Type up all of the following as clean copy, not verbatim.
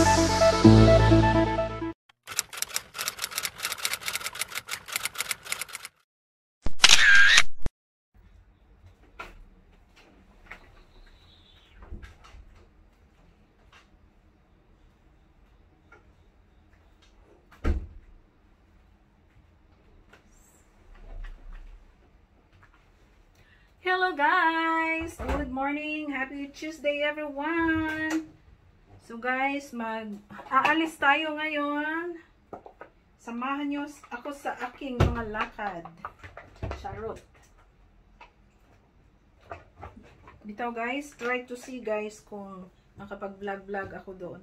Hello guys! Good morning! Happy Tuesday everyone! So guys, aalis tayo ngayon. Samahan nyo ako sa aking mga lakad. Charot. Bitaw guys, try to see guys kung nakapag-vlog ako doon.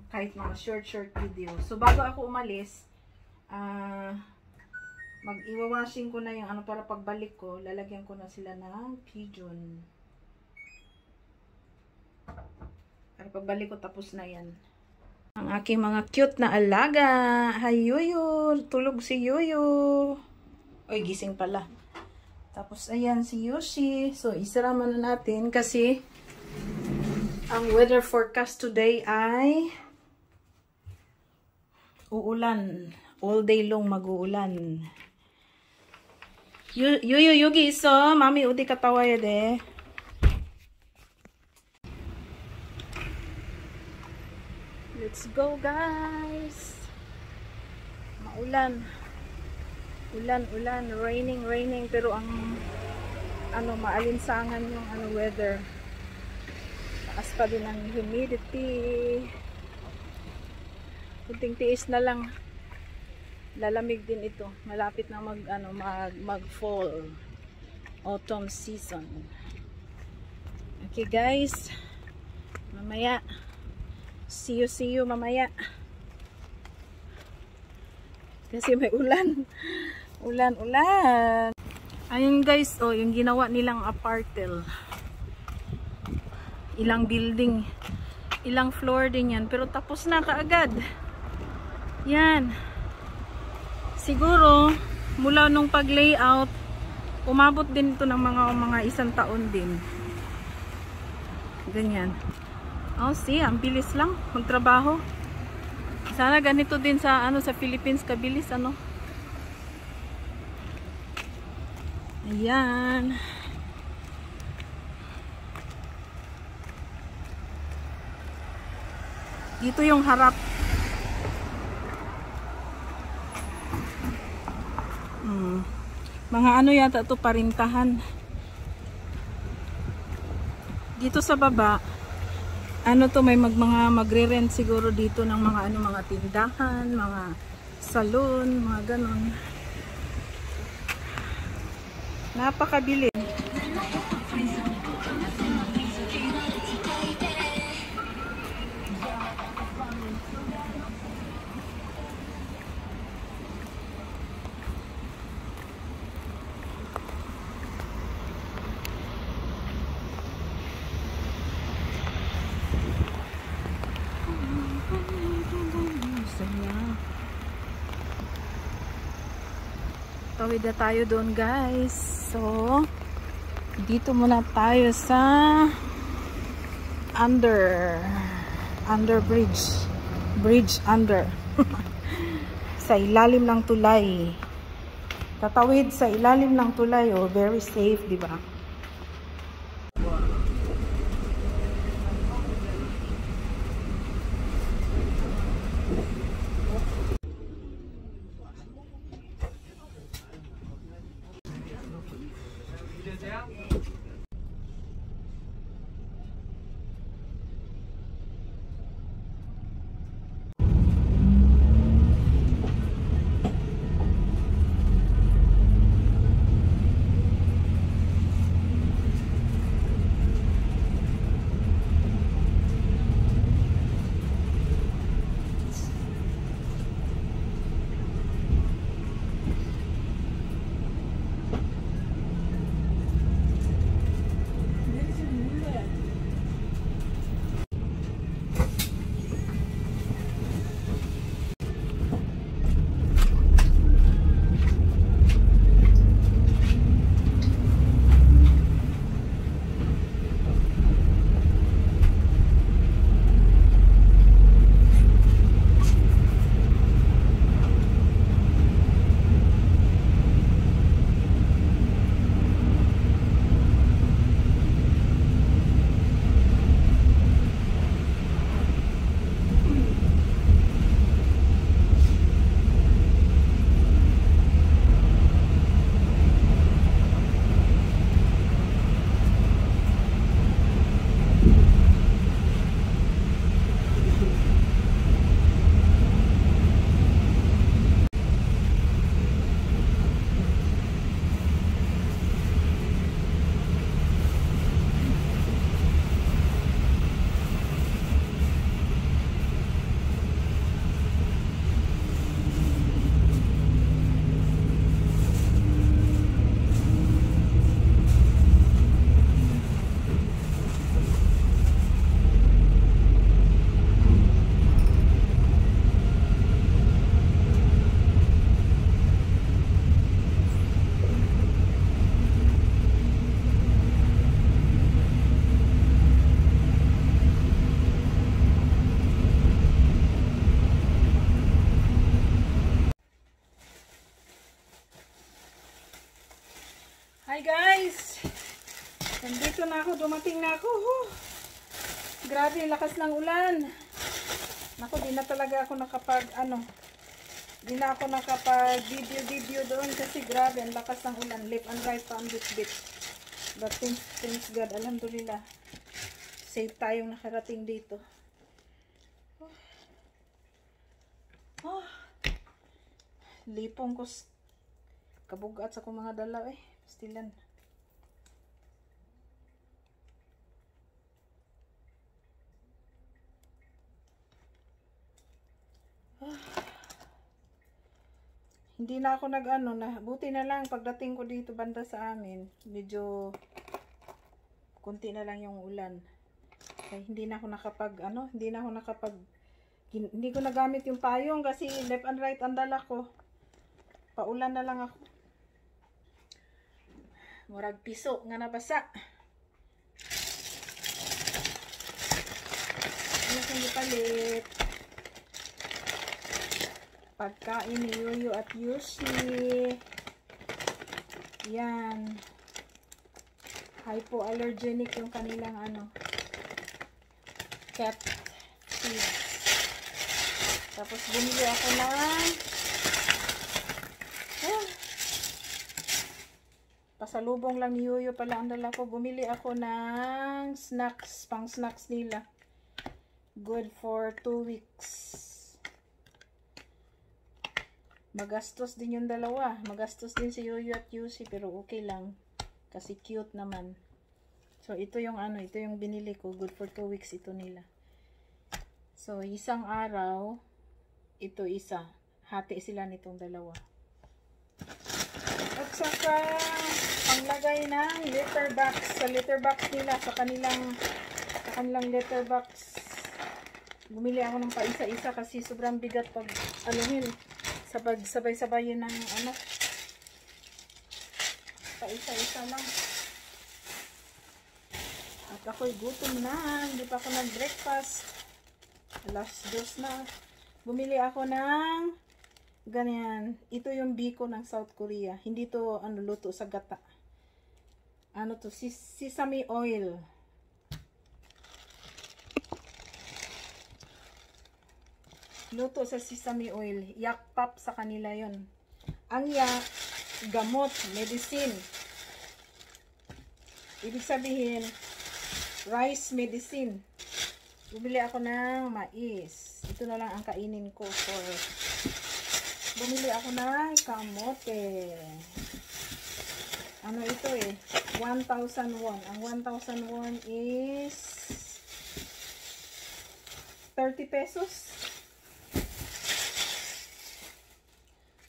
Kahit mga short video. So bago ako umalis, mag-iwawashing ko na yung ano para pagbalik ko, lalagyan ko na sila ng pigeon. Para pagbalik ko tapos na yan. Ang aking mga cute na alaga. Hi Yuyu! Tulog si Yuyu. Oy, gising pala. Tapos ayan si Yoshi. So isara na natin kasi ang weather forecast today ay uulan. All day long mag-uulan. Yuyu 여기 있어. 마미 어디 갔다 와야 돼. Let's go guys. Maulan. Ulan, raining pero ang maalinsangan yung weather. Taas pa din ang humidity. Kunting tiis na lang. Lalamig din ito. Malapit na mag fall, autumn season. Okay guys, mamaya see you mamaya kasi may ulan. Ayun guys, oh, yung ginawa nilang apartel, ilang building, ilang floor din yan, pero tapos na kaagad yan. Siguro, mula nung pag-layout, umabot din ito ng mga isang taon din. Ganyan. Oh, see, ang bilis lang magtrabaho. Sana ganito din sa sa Philippines, kabilis Ayan. Dito yung harap. Mga yata ito, parintahan. Dito sa baba, to may mga magre-rent siguro dito ng mga tindahan, mga salon, mga ganon. Napakabili. Tawid na tayo doon guys. So dito muna tayo sa under bridge under sa ilalim ng tulay. Tatawid sa ilalim ng tulay, oh, very safe, di ba? guys. Nandito na ako. Dumating na ako. Grabe, lakas ng ulan. Naku, di na talaga ako di na ako nakapag video doon kasi grabe, ang lakas ng ulan. Left and right pa ang bit. But thanks God, alhamdulillah. Safe tayong nakarating dito. Lipong ko kabugat sa kong mga dalaw pastilan. Hindi na ako buti na lang pagdating ko dito banda sa amin, medyo kunti na lang yung ulan. Kaya hindi ko nagamit yung payong kasi left and right ang dala ko. Paulan na lang ako. Murag piso nga nabasa. Ano kung ipalit? Pagkain ni Yuyu at Yushi. Yan. Hypoallergenic yung kanilang cat food. Tapos bumili ako ng pasalubong lang ni Yuyu pala ang dala ko. Bumili ako ng snacks, pang snacks nila. Good for 2 weeks. Magastos din yung dalawa. Magastos din si Yuyu at Yushi pero okay lang. Kasi cute naman. So ito yung ito yung binili ko. Good for 2 weeks ito nila. So isang araw, ito isa. Hati sila nitong dalawa. At saka panglagay ng litter box. Sa litter box nila, sa kanilang litter box. Bumili ako ng paisa-isa kasi sobrang bigat pag sabay-sabayin ng paisa-isa lang. At ako'y gutom na. Hindi pa ako nag-breakfast. Alas 2 na. Bumili ako ng ganyan. Ito yung biko ng South Korea. Hindi to luto sa gata. Sesame oil. Luto sa sesame oil. Yak pop sa kanila yon. Ang yak, gamot, medicine. Ibig sabihin, rice medicine. Bumili ako ng mais. Ito na lang ang kainin ko for. Bumili ako ng kamote. Ito 1,000 won. Ang 1,000 won is 30 pesos.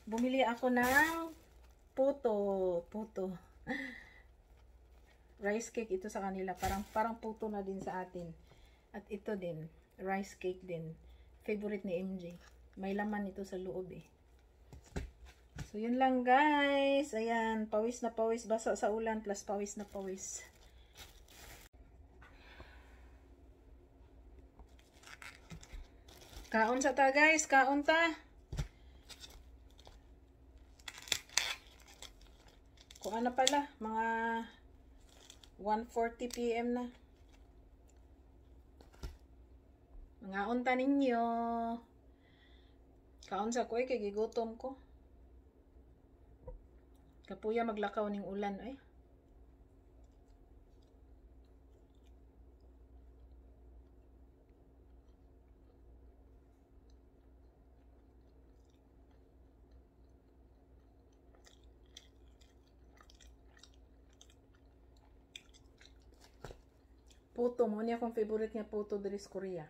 Bumili ako ng puto. Rice cake ito sa kanila. Parang puto na din sa atin. At ito din. Rice cake din. Favorite ni MJ. May laman ito sa loob So, yun lang guys. Ayan. Pawis na pawis. Basa sa ulan plus pawis na pawis. Kaon sa ta guys. Kaon ta. Kung pala, mga 1:40 PM na. Mga unta ninyo. Kaon sa ko kay gigutom ko. Kapuya maglakaw ning ulan Puto mo niya akong favorite nga puto diri sa Korea.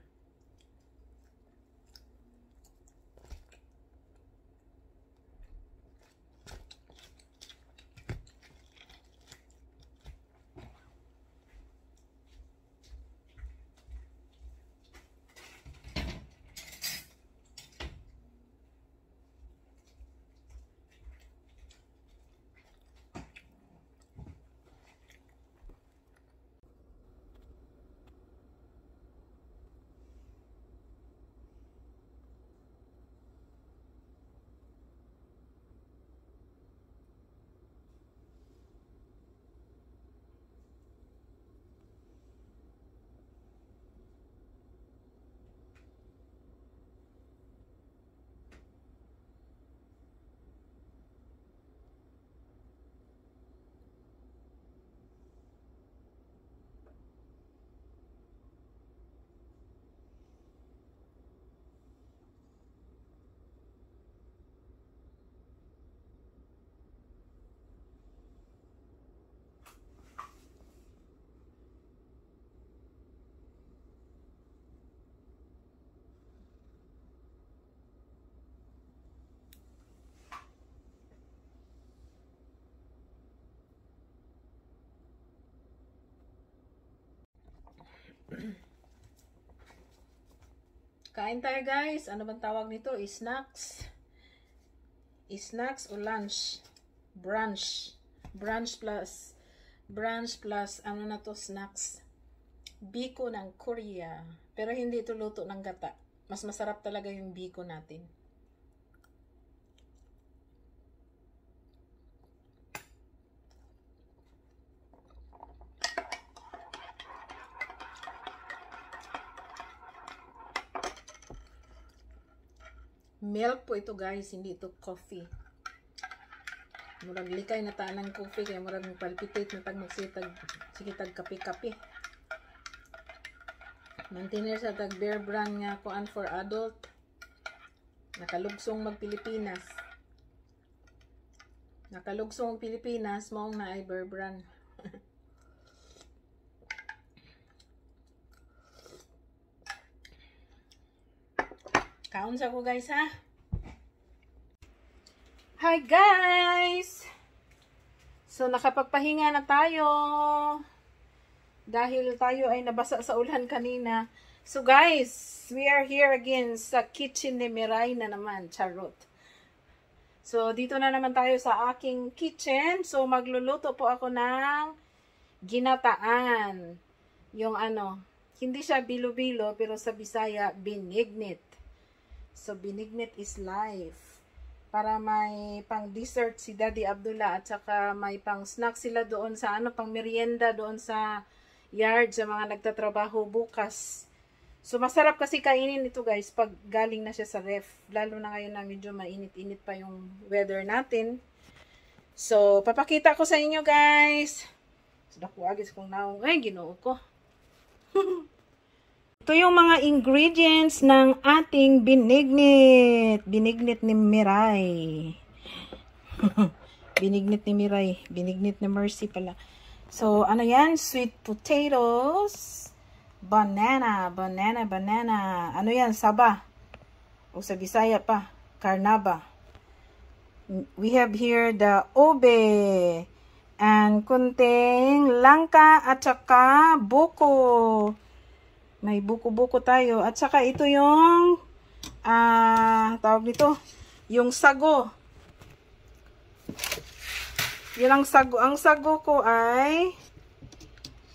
Kain tayo guys. Ano bang tawag nito? Snacks. Snacks o lunch? Brunch. Brunch plus ano na to, snacks. Biko ng Korea. Pero hindi ito luto ng gata. Mas masarap talaga yung biko natin. Milk po ito guys, hindi ito coffee. Murag likay na taan ng coffee, kaya murag palpitate na tag magsitag, sikitag kape-kape. Maintainer sa tag Bear Brand nga kuan for adult. Nakalugsong mag-Pilipinas. Nakalugsong Pilipinas, maong na ay Bear Brand. Kaon sa ko guys ha. Hi guys! So nakapagpahinga na tayo. Dahil tayo ay nabasa sa ulan kanina. So guys, we are here again sa kitchen ni Miray na naman. Charot. So dito na naman tayo sa aking kitchen. So magluluto po ako ng ginataan. Yung ano, hindi siya bilo-bilo pero sa Bisaya, binignit. So, binignit is life. Para may pang dessert si Daddy Abdullah at saka may pang snack sila doon sa ano, pang merienda doon sa yard sa mga nagtatrabaho bukas. So, masarap kasi kainin ito guys pag galing na siya sa ref. Lalo na ngayon na medyo mainit-init pa yung weather natin. So, papakita ko sa inyo guys. So, nakuagis kong naong. Ay, ginoo ko. Ito yung mga ingredients ng ating binignit. Binignit ni Miray. Binignit ni Miray. Binignit ni Mercy pala. So, ano yan? Sweet potatoes. Banana. Ano yan? Saba. O sa Bisaya pa. Carnaba. We have here the ube. And kunting langka at saka buko. May buko-buko tayo. At saka ito yung tawag nito, yung sago. Yan ang sago. Ang sago ko ay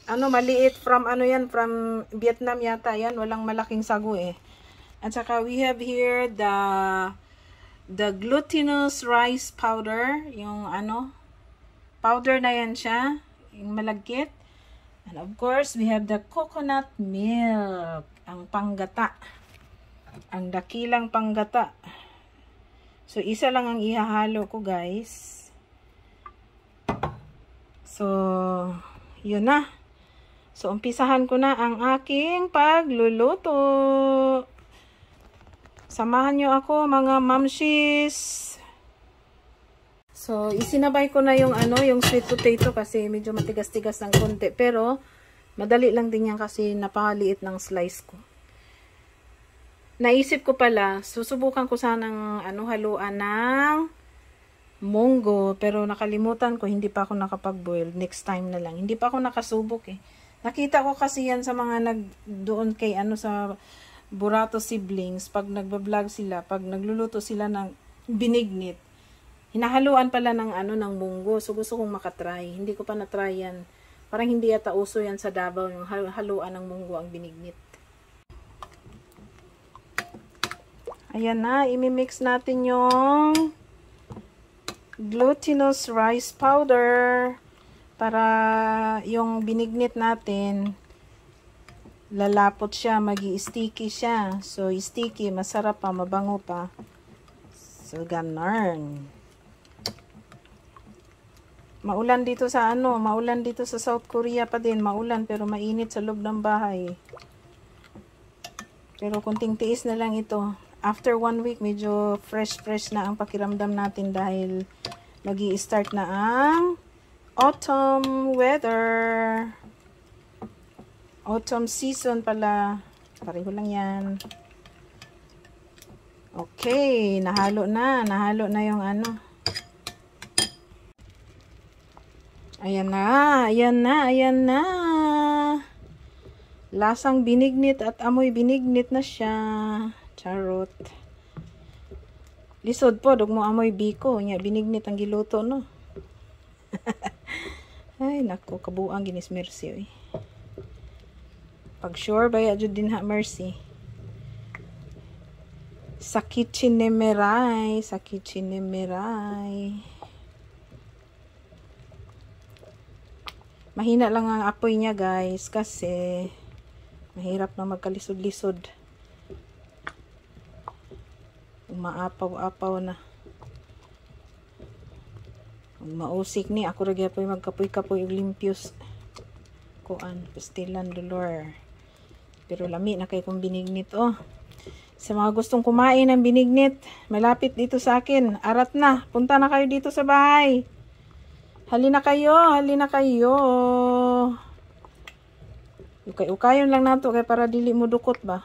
ano, maliit from ano yan, from Vietnam yata yan. Walang malaking sago eh. At saka we have here the glutinous rice powder. Yung ano, powder na yan siya. Yung malagkit. And of course, we have the coconut milk. Ang panggata. Ang dakilang panggata. So, isa lang ang ihahalo ko, guys. So, yun na. So, umpisahan ko na ang aking pagluluto. Samahan nyo ako, mga mamshis. So, isinabay ko na yung ano, yung sweet potato kasi medyo matigas-tigas ng konti. Pero, madali lang din yan kasi napakaliit ng slice ko. Naisip ko pala, susubukan ko sanang ano, haluan ng munggo. Pero nakalimutan ko, hindi pa ako nakapag-boil. Next time na lang. Hindi pa ako nakasubok eh. Nakita ko kasi yan sa mga doon kay ano sa Burato siblings. Pag nagbablog sila, pag nagluluto sila ng binignit. Hinahaluan pala ng ano, ng munggo. So, gusto kong makatry. Hindi ko pa na-try yan. Parang hindi yata uso yan sa Davao, yung haluan ng munggo ang binignit. Ayan na. Imimix natin yung glutinous rice powder para yung binignit natin lalapot siya, magi-sticky siya. So, sticky, masarap pa, mabango pa. So, ganun. Maulan dito sa ano, maulan dito sa South Korea pa din. Maulan pero mainit sa loob ng bahay. Pero kunting tiis na lang ito. After 1 week, medyo fresh na ang pakiramdam natin dahil magi-start na ang autumn weather. Autumn season pala. Pareho lang yan. Okay, nahalo na yung ano. Ayan na. Lasang binignit at amoy binignit na siya. Charot. Lisod po, dog mo amoy biko. Nya, binignit ang giluto, no? Ay, nako, kabuang ginis Mercy, oy. Pag sure, baya jud din ha, Mercy. Sa kitchen ni Miray. Sa kitchen ni Miray. Mahina lang ang apoy niya, guys, kasi mahirap na magkalisod-lisod. Umaapaw-apaw na. Kung mausik ni, ako rin po magkapoy-kapoy limpios. Kuan, pastilan, dolor. Pero lami na kayo kung binignit, oh. Sa mga gustong kumain ng binignit, malapit dito sa akin. Arat na, punta na kayo dito sa bahay. Halina kayo, halina kayo. Ukay-ukayon lang nato kay para dili mo dukot ba.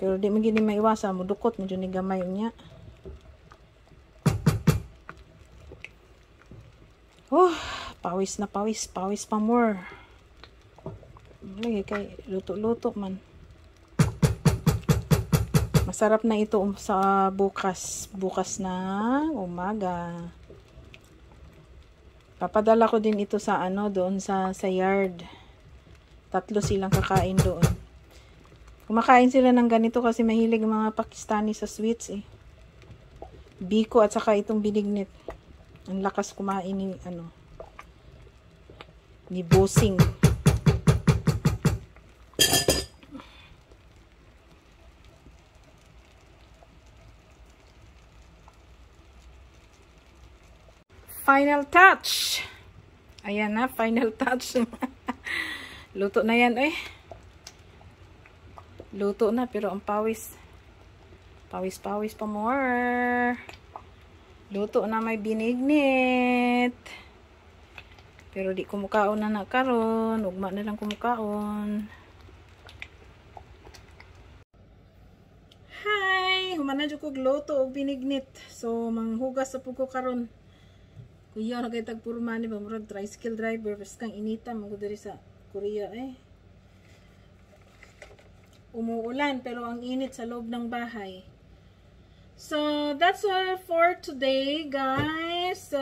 Pero di mo gini maiwasan mo dukot medyo ni gamay niya. Pawis na pawis, pawis pa more. Lagi kay luto-luto man. Masarap na ito sa bukas na umaga. Papadala ko din ito sa doon sa yard. 3 silang kakain doon. Kumakain sila ng ganito kasi mahilig mga Pakistani sa sweets eh. Biko at saka itong binignit. Ang lakas kumain ni ni Bossing. Final touch. Ayan na, final touch. Luto na yan, eh. Luto na, pero ang pawis. Pawis-pawis pa more. Luto na may binignit. Pero di kumukaon na karon. Ugma na lang kumukaon. Hi! Humana dyan ko luto o binignit. So, manghugas sa pugo karon. Kuya, nagaytag puro mani ba? Murag tricycle driver. Basta kang inita. Mga dari sa Korea eh. Umuulan pero ang init sa loob ng bahay. So, that's all for today, guys.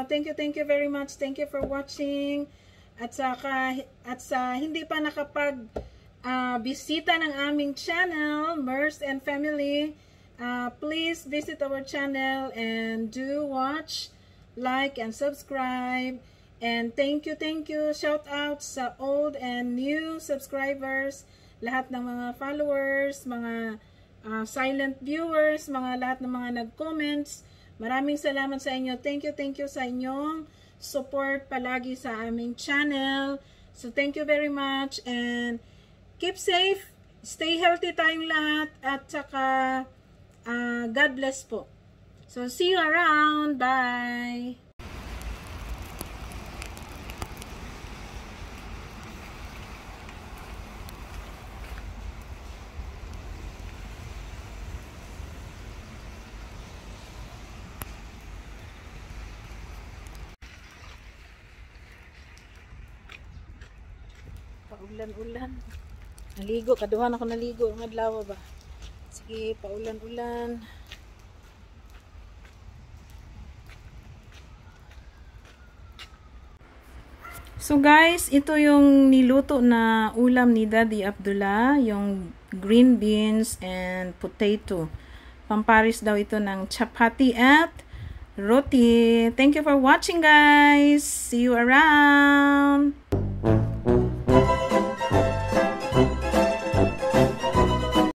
Thank you very much. Thank you for watching. At sa hindi pa nakapag bisita ng aming channel, Mers and Family, please visit our channel and do watch, like, and subscribe. And thank you. Shout out sa old and new subscribers, lahat ng mga followers, mga silent viewers, lahat ng mga nag-comments. Maraming salamat sa inyo. Thank you sa inyong support palagi sa aming channel. So thank you very much and keep safe, stay healthy tayong lahat, at saka God bless po. So see you around. Bye! Paulan-ulan. Naligo. Kaduhan ako naligo. Ang adlaw ba? Sige, paulan-ulan. So guys, ito yung niluto na ulam ni Daddy Abdullah. Yung green beans and potato. Pamparis daw ito ng chapati at roti. Thank you for watching, guys. See you around.